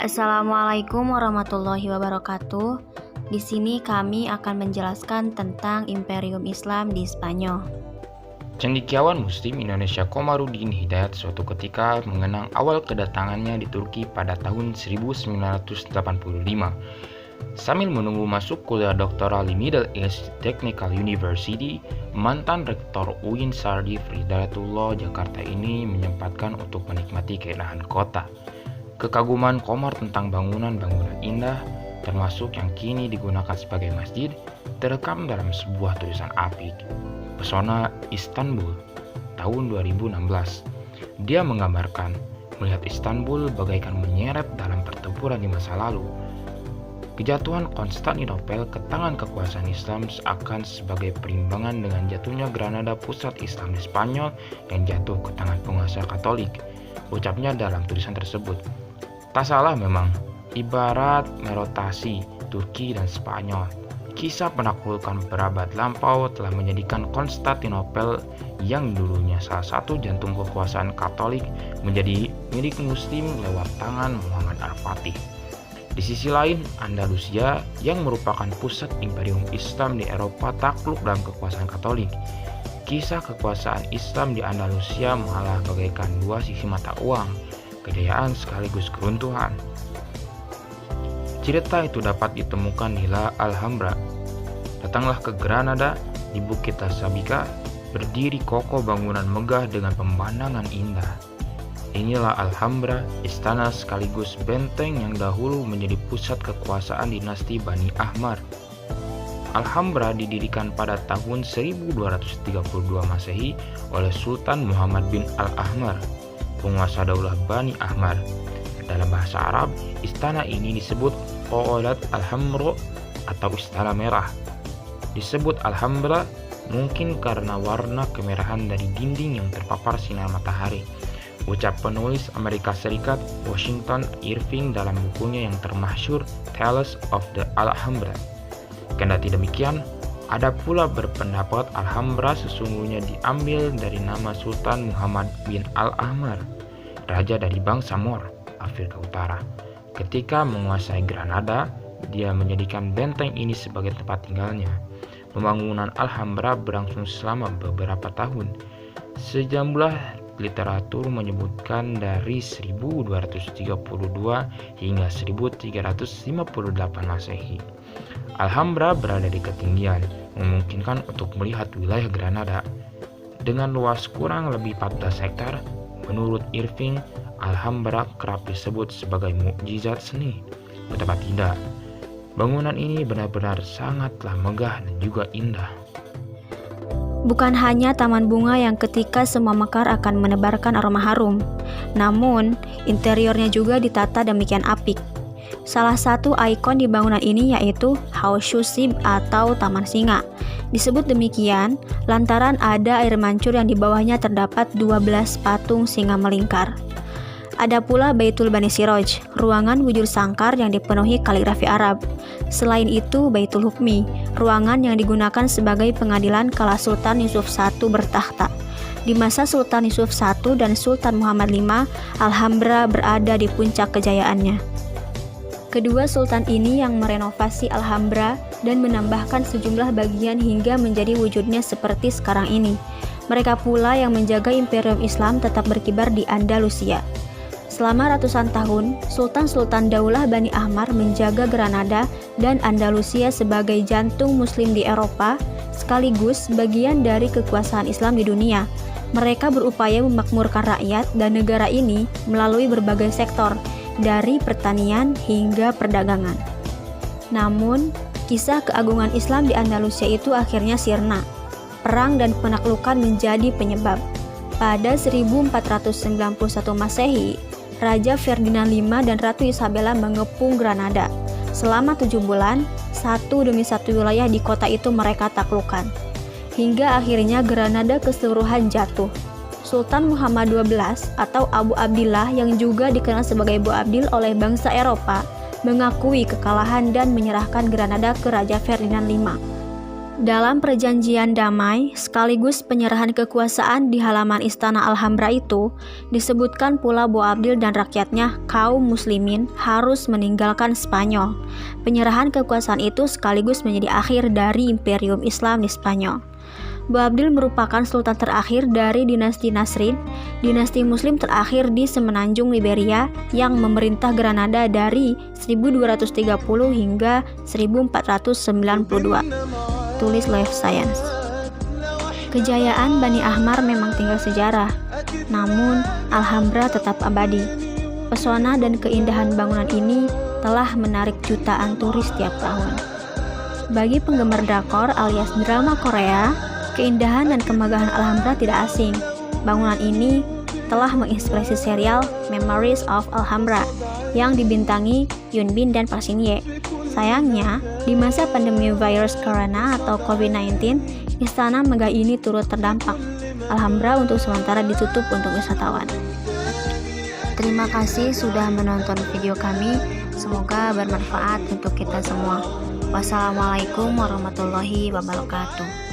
Assalamualaikum warahmatullahi wabarakatuh. Di sini kami akan menjelaskan tentang Imperium Islam di Spanyol. Cendekiawan Muslim Indonesia Komarudin Hidayat suatu ketika mengenang awal kedatangannya di Turki pada tahun 1985. Sambil menunggu masuk kuliah doktoral di Middle East Technical University, mantan rektor UIN Sardif Hidayatullah Jakarta ini menyempatkan untuk menikmati keindahan kota. Kekaguman Komar tentang bangunan-bangunan indah, termasuk yang kini digunakan sebagai masjid, terekam dalam sebuah tulisan apik, Pesona Istanbul, tahun 2016. Dia menggambarkan melihat Istanbul bagaikan menyeret dalam pertempuran di masa lalu. Kejatuhan Konstantinopel ke tangan kekuasaan Islam seakan sebagai perimbangan dengan jatuhnya Granada, pusat Islam di Spanyol, yang jatuh ke tangan penguasa Katolik, ucapnya dalam tulisan tersebut. Tak salah memang, ibarat merotasi Turki dan Spanyol. Kisah penaklukan berabad lampau telah menjadikan Konstantinopel yang dulunya salah satu jantung kekuasaan Katolik menjadi milik Muslim lewat tangan Muhammad Al-Fatih. Di sisi lain, Andalusia yang merupakan pusat Imperium Islam di Eropa takluk dalam kekuasaan Katolik. Kisah kekuasaan Islam di Andalusia malah bagaikan dua sisi mata uang, kejayaan sekaligus keruntuhan. Cerita itu dapat ditemukan di La Alhambra. Datanglah ke Granada, di Bukit Tasabika, berdiri kokoh bangunan megah dengan pemandangan indah. Inilah Alhambra, istana sekaligus benteng yang dahulu menjadi pusat kekuasaan dinasti Bani Ahmar. Alhambra didirikan pada tahun 1232 Masehi oleh Sultan Muhammad bin Al-Ahmar, penguasa daulah Bani Ahmar. Dalam bahasa Arab, istana ini disebut Qolat Alhamra atau Istana Merah. Disebut Alhambra mungkin karena warna kemerahan dari dinding yang terpapar sinar matahari, ucap penulis Amerika Serikat Washington Irving dalam bukunya yang termasyhur Tales of the Alhambra. Kendati demikian, ada pula berpendapat Alhambra sesungguhnya diambil dari nama Sultan Muhammad bin Al-Ahmar, raja dari bangsa Moor, Afrika Utara. Ketika menguasai Granada, dia menjadikan benteng ini sebagai tempat tinggalnya. Pembangunan Alhambra berlangsung selama beberapa tahun. Sejumlah literatur menyebutkan dari 1232 hingga 1358 Masehi. Alhambra berada di ketinggian, memungkinkan untuk melihat wilayah Granada. Dengan luas kurang lebih 14 hektar, menurut Irving, Alhambra kerap disebut sebagai mukjizat seni. Betapa tidak, bangunan ini benar-benar sangatlah megah dan juga indah. Bukan hanya taman bunga yang ketika semua mekar akan menebarkan aroma harum, namun interiornya juga ditata demikian apik. Salah satu ikon di bangunan ini yaitu Haus Shusib atau Taman Singa. Disebut demikian lantaran ada air mancur yang di bawahnya terdapat 12 patung singa melingkar. Ada pula Baitul Bani Siroj, ruangan bujur sangkar yang dipenuhi kaligrafi Arab. Selain itu, Baitul Hukmi, ruangan yang digunakan sebagai pengadilan kala Sultan Yusuf I bertakhta. Di masa Sultan Yusuf I dan Sultan Muhammad V, Alhambra berada di puncak kejayaannya. Kedua sultan ini yang merenovasi Alhambra dan menambahkan sejumlah bagian hingga menjadi wujudnya seperti sekarang ini. Mereka pula yang menjaga Imperium Islam tetap berkibar di Andalusia. Selama ratusan tahun, sultan-sultan daulah Bani Ahmar menjaga Granada dan Andalusia sebagai jantung Muslim di Eropa, sekaligus bagian dari kekuasaan Islam di dunia. Mereka berupaya memakmurkan rakyat dan negara ini melalui berbagai sektor, dari pertanian hingga perdagangan. Namun, kisah keagungan Islam di Andalusia itu akhirnya sirna. Perang dan penaklukan menjadi penyebab. Pada 1491 Masehi, Raja Ferdinand V dan Ratu Isabella mengepung Granada. Selama 7 bulan, satu demi satu wilayah di kota itu mereka taklukkan. Hingga akhirnya Granada keseluruhan jatuh. Sultan Muhammad XII atau Abu Abdillah yang juga dikenal sebagai Bu Abdil oleh bangsa Eropa mengakui kekalahan dan menyerahkan Granada ke Raja Ferdinand V. Dalam perjanjian damai sekaligus penyerahan kekuasaan di halaman Istana Alhambra itu, disebutkan pula Boabdil dan rakyatnya, kaum muslimin, harus meninggalkan Spanyol. Penyerahan kekuasaan itu sekaligus menjadi akhir dari Imperium Islam di Spanyol. Boabdil merupakan sultan terakhir dari dinasti Nasrid, dinasti muslim terakhir di semenanjung Liberia yang memerintah Granada dari 1230 hingga 1492. Tulis Life Science. Kejayaan Bani Ahmar memang tinggal sejarah, namun Alhambra tetap abadi. Pesona dan keindahan bangunan ini telah menarik jutaan turis setiap tahun. Bagi penggemar drakor alias drama Korea, keindahan dan kemegahan Alhambra tidak asing. Bangunan ini telah menginspirasi serial Memories of Alhambra yang dibintangi Yoon Bin dan Park Shin Hye. Sayangnya, di masa pandemi virus corona atau COVID-19, istana megah ini turut terdampak. Alhambra untuk sementara ditutup untuk wisatawan. Terima kasih sudah menonton video kami. Semoga bermanfaat untuk kita semua. Wassalamualaikum warahmatullahi wabarakatuh.